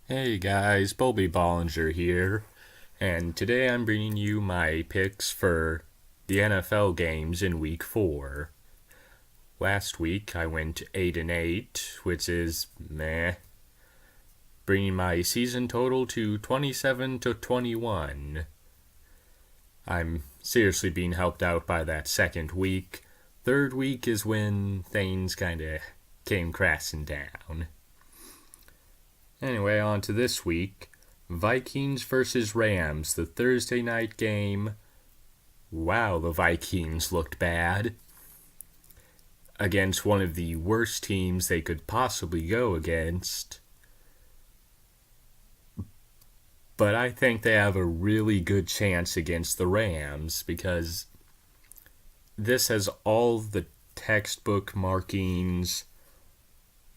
Hey guys, Bobby Bollinger here, and today I'm bringing you my picks for the NFL games in Week 4. Last week I went 8-8, which is meh, bringing my season total to 27-21. I'm seriously being helped out by that second week. Third week is when things kinda came crashing down. Anyway, on to this week. Vikings versus Rams, the Thursday night game. Wow, the Vikings looked bad. Against one of the worst teams they could possibly go against. But I think they have a really good chance against the Rams because this has all the textbook markings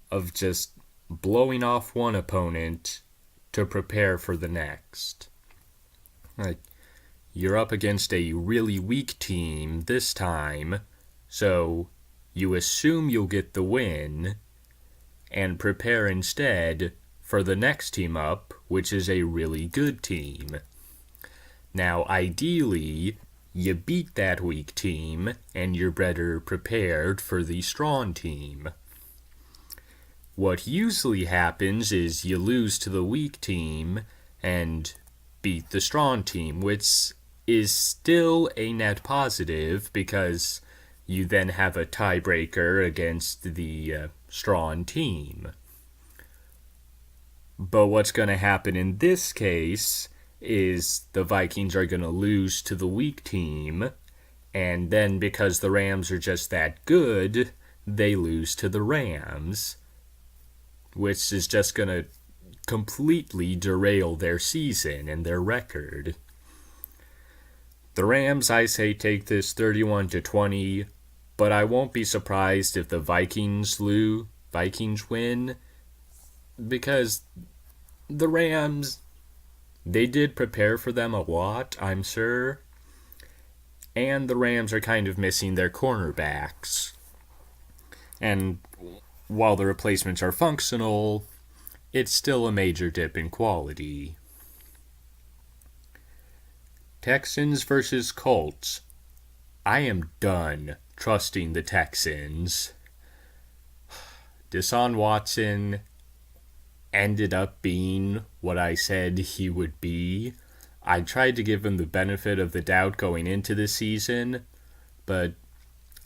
of just blowing off one opponent to prepare for the next. Like, you're up against a really weak team this time, so you assume you'll get the win and prepare instead for the next team up, which is a really good team. Now, ideally, you beat that weak team and you're better prepared for the strong team. What usually happens is you lose to the weak team and beat the strong team, which is still a net positive because you then have a tiebreaker against the strong team. But what's going to happen in this case is the Vikings are going to lose to the weak team, and then because the Rams are just that good, they lose to the Rams, which is just going to completely derail their season and their record. The Rams, I say, take this 31-20, but I won't be surprised if the Vikings win, because the Rams, they did prepare for them a lot, I'm sure, and the Rams are kind of missing their cornerbacks. And while the replacements are functional, it's still a major dip in quality. Texans versus Colts. I am done trusting the Texans. Deshaun Watson ended up being what I said he would be. I tried to give him the benefit of the doubt going into the season, but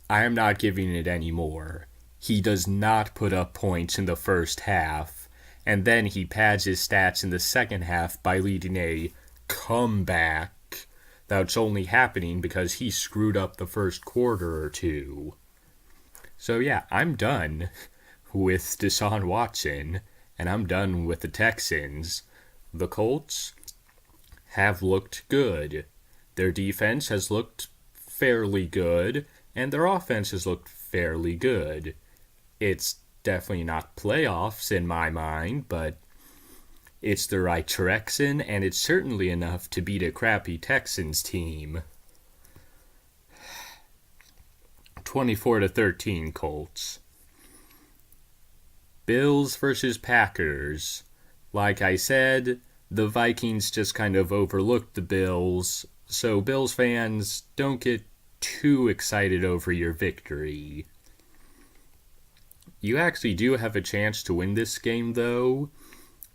I am not giving it anymore. He does not put up points in the first half, and then he pads his stats in the second half by leading a comeback that's only happening because he screwed up the first quarter or two. So yeah, I'm done with Deshaun Watson, and I'm done with the Texans. The Colts have looked good. Their defense has looked fairly good, and their offense has looked fairly good. It's definitely not playoffs in my mind, but it's the right direction, and it's certainly enough to beat a crappy Texans team. 24-13 Colts. Bills versus Packers. Like I said, the Vikings just kind of overlooked the Bills, so Bills fans, don't get too excited over your victory. You actually do have a chance to win this game, though,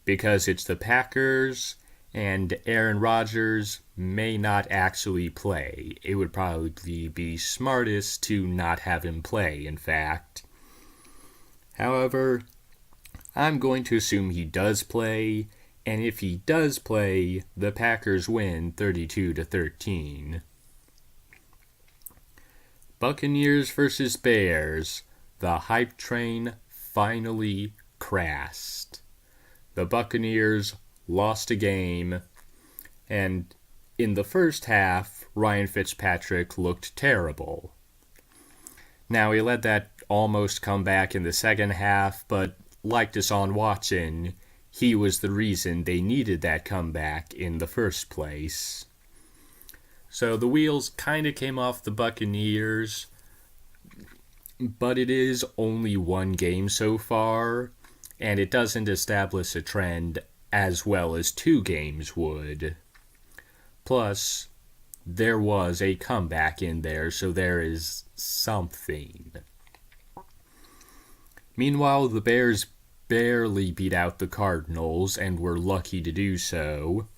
because it's the Packers, and Aaron Rodgers may not actually play. It would probably be smartest to not have him play, in fact. However, I'm going to assume he does play, and if he does play, the Packers win 32-13. Buccaneers versus Bears. The hype train finally crashed. The Buccaneers lost a game, and in the first half, Ryan Fitzpatrick looked terrible. Now, he let that almost come back in the second half, but like Deshaun Watson, he was the reason they needed that comeback in the first place. So the wheels kind of came off the Buccaneers, but it is only one game so far, and it doesn't establish a trend as well as 2 games would. Plus, there was a comeback in there, so there is something. Meanwhile, the Bears barely beat out the Cardinals and were lucky to do so.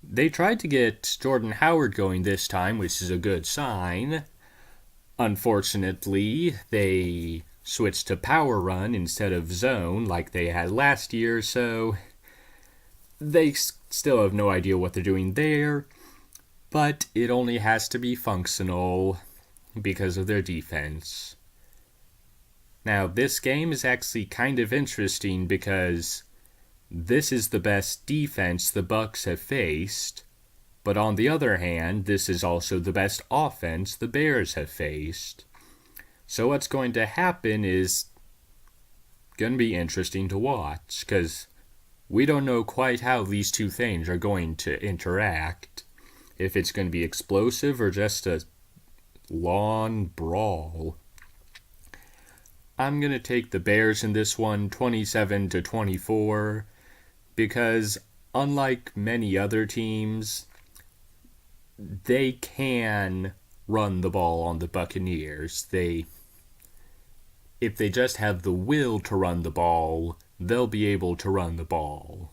They tried to get Jordan Howard going this time, which is a good sign. Unfortunately, they switched to power run instead of zone like they had last year, so they still have no idea what they're doing there. But it only has to be functional because of their defense. Now, this game is actually kind of interesting because this is the best defense the Bucs have faced, but on the other hand, this is also the best offense the Bears have faced. So what's going to happen is going to be interesting to watch, because we don't know quite how these two things are going to interact. If it's going to be explosive or just a long brawl. I'm going to take the Bears in this one 27-24 because unlike many other teams, they can run the ball on the Buccaneers. If they just have the will to run the ball, they'll be able to run the ball.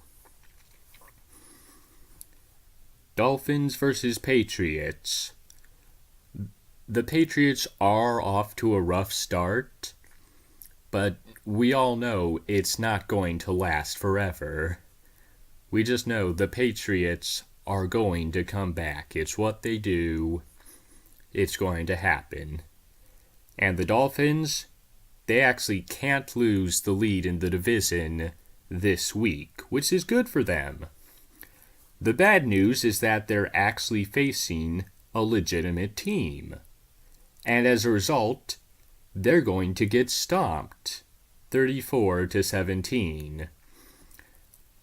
Dolphins versus Patriots. The Patriots are off to a rough start, but we all know it's not going to last forever. We just know the Patriots are going to come back. It's what they do. It's going to happen. And the Dolphins, they actually can't lose the lead in the division this week, which is good for them. The bad news is that they're actually facing a legitimate team. And as a result, they're going to get stomped 34-17.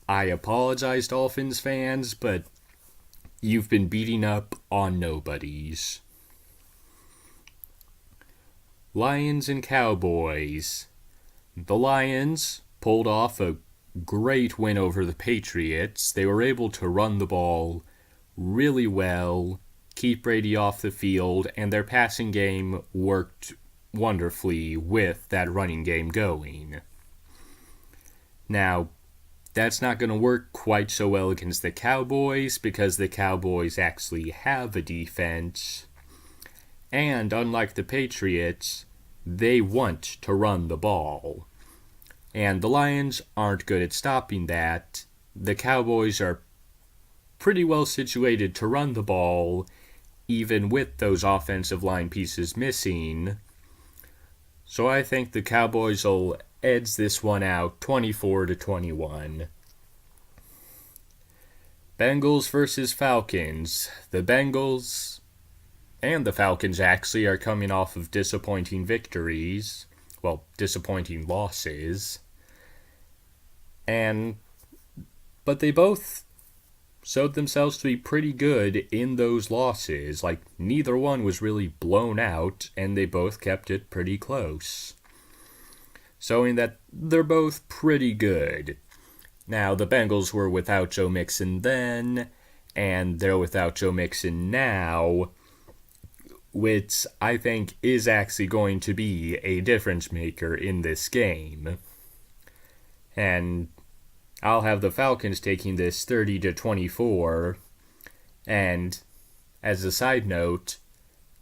I apologize, Dolphins fans, but you've been beating up on nobodies. Lions and Cowboys. The Lions pulled off a great win over the Patriots. They were able to run the ball really well, keep Brady off the field, and their passing game worked wonderfully with that running game going. Now, that's not going to work quite so well against the Cowboys because the Cowboys actually have a defense. And unlike the Patriots, they want to run the ball. And the Lions aren't good at stopping that. The Cowboys are pretty well situated to run the ball, even with those offensive line pieces missing. So I think the Cowboys will edge this one out 24-21. Bengals versus Falcons. The Bengals and the Falcons actually are coming off of disappointing victories. Well, disappointing losses. But they both showed themselves to be pretty good in those losses. Like, neither one was really blown out, and they both kept it pretty close. Showing that they're both pretty good. Now, the Bengals were without Joe Mixon then, and they're without Joe Mixon now, which I think is actually going to be a difference maker in this game. And I'll have the Falcons taking this 30-24. And as a side note,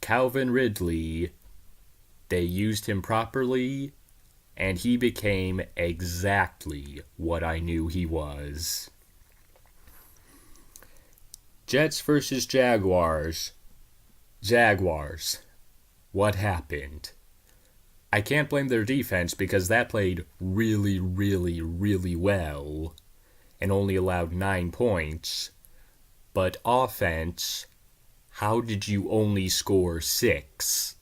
Calvin Ridley, they used him properly, and he became exactly what I knew he was. Jets versus Jaguars. Jaguars. What happened? I can't blame their defense because that played really, really, really well and only allowed 9 points. But offense, how did you only score 6?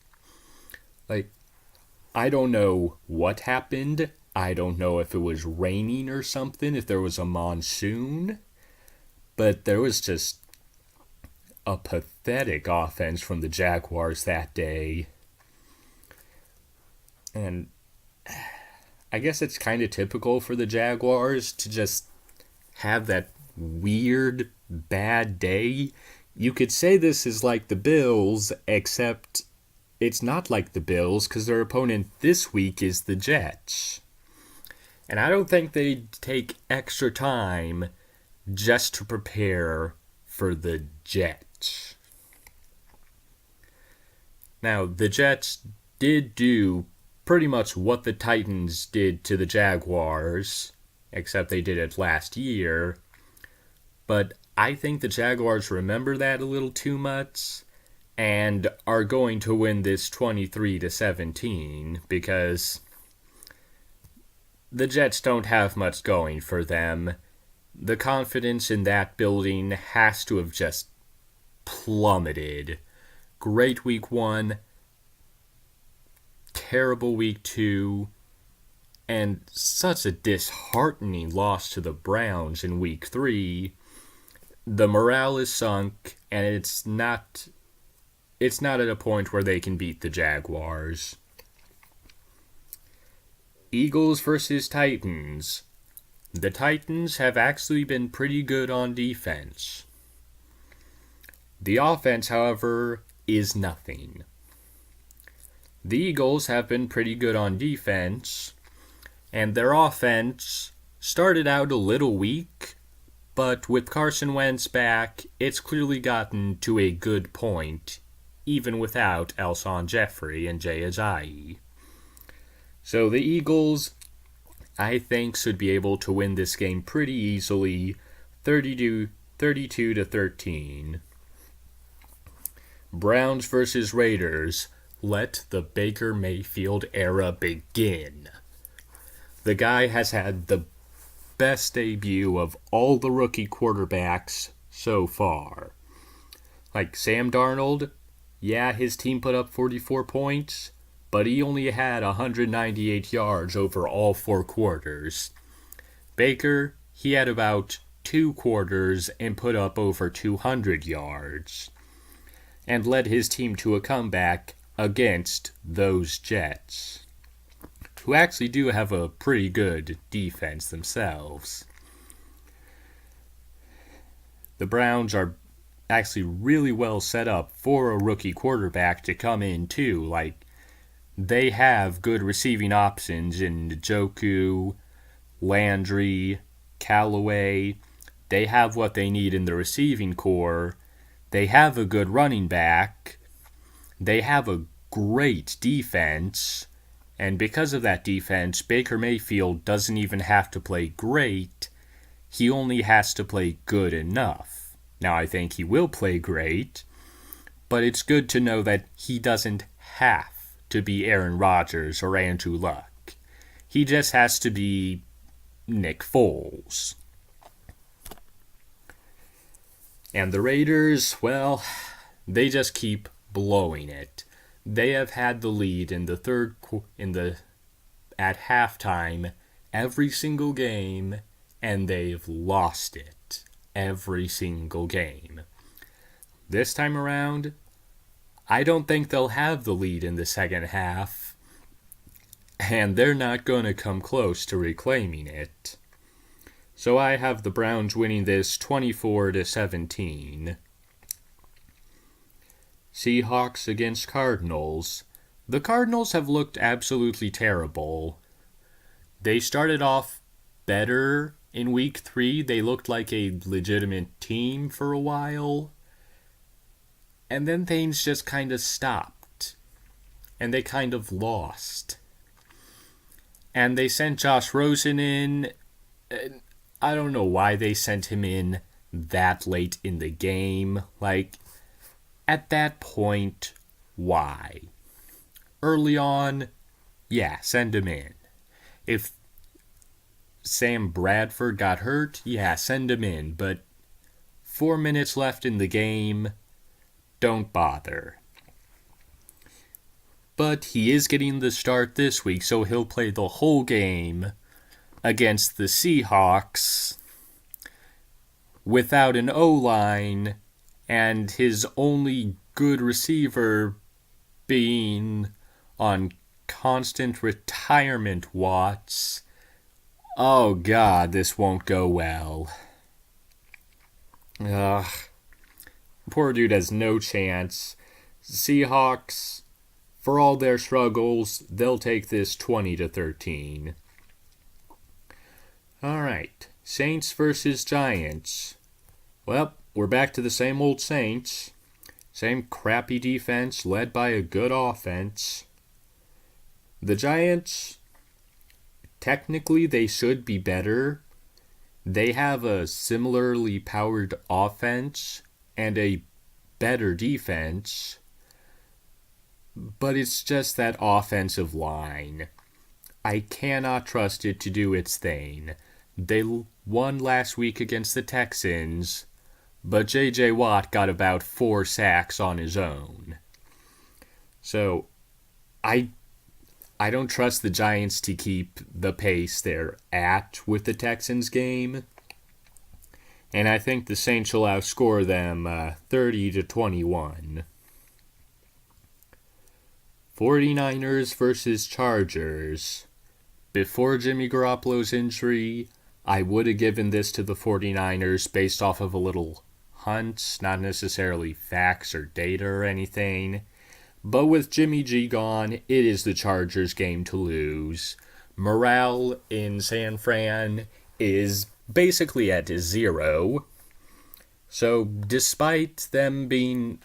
I don't know what happened. I don't know if it was raining or something, if there was a monsoon. But there was just a pathetic offense from the Jaguars that day. And I guess it's kind of typical for the Jaguars to just have that weird bad day. You could say this is like the Bills, except it's not like the Bills because their opponent this week is the Jets. And I don't think they'd take extra time just to prepare for the Jets. Now, the Jets did do pretty much what the Titans did to the Jaguars, except they did it last year. But I think the Jaguars remember that a little too much and are going to win this 23-17 because the Jets don't have much going for them. The confidence in that building has to have just plummeted. Great week 1, terrible week 2, and such a disheartening loss to the Browns in week 3. The morale is sunk, and it's not at a point where they can beat the Jaguars. Eagles versus Titans. The Titans have actually been pretty good on defense. The offense, however, is nothing. The Eagles have been pretty good on defense, and their offense started out a little weak, but with Carson Wentz back, it's clearly gotten to a good point, even without Alshon Jeffrey and Jay Ajayi. So the Eagles, I think, should be able to win this game pretty easily, 32-13. Browns versus Raiders. Let the Baker Mayfield era begin. The guy has had the best debut of all the rookie quarterbacks so far. Like Sam Darnold, yeah, his team put up 44 points, but he only had 198 yards over all 4 quarters. Baker, he had about 2 quarters and put up over 200 yards, and led his team to a comeback against those Jets, who actually do have a pretty good defense themselves. The Browns are actually really well set up for a rookie quarterback to come in too. Like, they have good receiving options in Njoku, Landry, Callaway. They have what they need in the receiving core. They have a good running back. They have a great defense. And because of that defense, Baker Mayfield doesn't even have to play great. He only has to play good enough. Now, I think he will play great, but it's good to know that he doesn't have to be Aaron Rodgers or Andrew Luck. He just has to be Nick Foles. And the Raiders, well, they just keep blowing it. They have had the lead in the at halftime every single game, and they've lost it every single game. This time around, I don't think they'll have the lead in the second half, and they're not going to come close to reclaiming it. So I have the Browns winning this 24-17. Seahawks against Cardinals. The Cardinals have looked absolutely terrible. They started off better in week 3. They looked like a legitimate team for a while. And then things just kind of stopped. And they kind of lost. And they sent Josh Rosen in. I don't know why they sent him in that late in the game. Like, at that point, why? Early on, yeah, send him in. If Sam Bradford got hurt, yeah, send him in. But 4 minutes left in the game, don't bother. But he is getting the start this week, so he'll play the whole game against the Seahawks without an O-line, and his only good receiver being on constant retirement watch. Oh God, this won't go well. Uh, Poor dude has no chance. Seahawks, for all their struggles, they'll take this 20-13. All right, Saints versus Giants. Well, we're back to the same old Saints. Same crappy defense led by a good offense. The Giants, technically they should be better. They have a similarly powered offense and a better defense, but it's just that offensive line. I cannot trust it to do its thing. They won last week against the Texans, but J.J. Watt got about 4 sacks on his own. So, I don't trust the Giants to keep the pace they're at with the Texans game. And I think the Saints will outscore them 30-21. 49ers versus Chargers. Before Jimmy Garoppolo's injury, I would have given this to the 49ers based off of a little hunt, not necessarily facts or data or anything. But with Jimmy G gone, it is the Chargers' game to lose. Morale in San Fran is basically at 0. So despite them being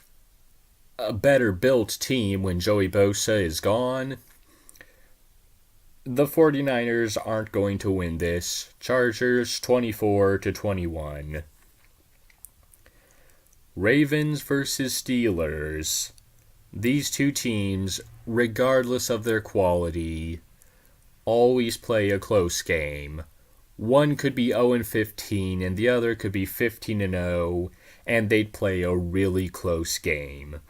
a better built team when Joey Bosa is gone, the 49ers aren't going to win this. Chargers 24-21. Ravens versus Steelers. These two teams, regardless of their quality, always play a close game. One could be 0-15 and the other could be 15-0, and they'd play a really close game.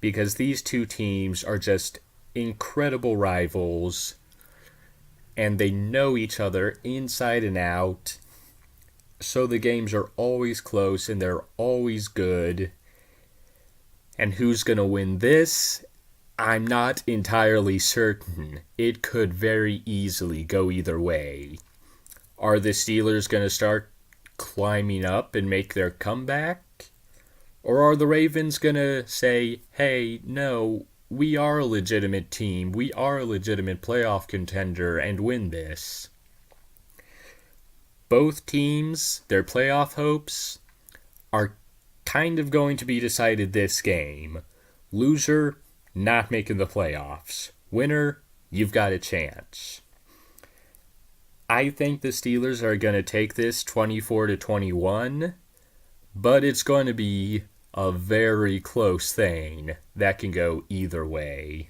Because these two teams are just incredible rivals, and they know each other inside and out. So the games are always close and they're always good. And who's going to win this? I'm not entirely certain. It could very easily go either way. Are the Steelers going to start climbing up and make their comeback? Or are the Ravens going to say, hey, no, we are a legitimate team, we are a legitimate playoff contender, and win this? Both teams, their playoff hopes, are kind of going to be decided this game. Loser, not making the playoffs. Winner, you've got a chance. I think the Steelers are going to take this 24-21, but it's going to be a very close thing that can go either way.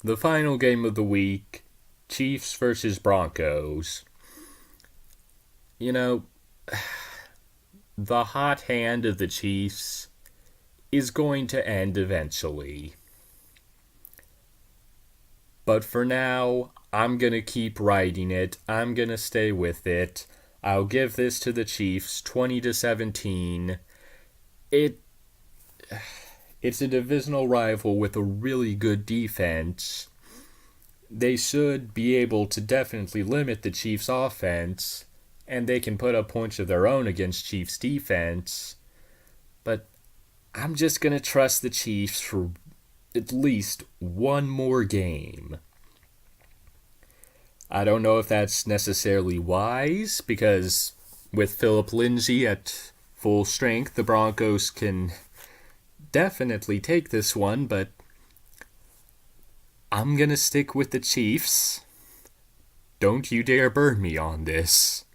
The final game of the week, Chiefs versus Broncos. You know, the hot hand of the Chiefs is going to end eventually. But for now, I'm going to keep riding it. I'm going to stay with it. I'll give this to the Chiefs 20-17. It's a divisional rival with a really good defense. They should be able to definitely limit the Chiefs' offense, and they can put up points of their own against Chiefs' defense. But I'm just going to trust the Chiefs for at least one more game. I don't know if that's necessarily wise, because with Phillip Lindsay at full strength, the Broncos can definitely take this one, but I'm going to stick with the Chiefs. Don't you dare burn me on this.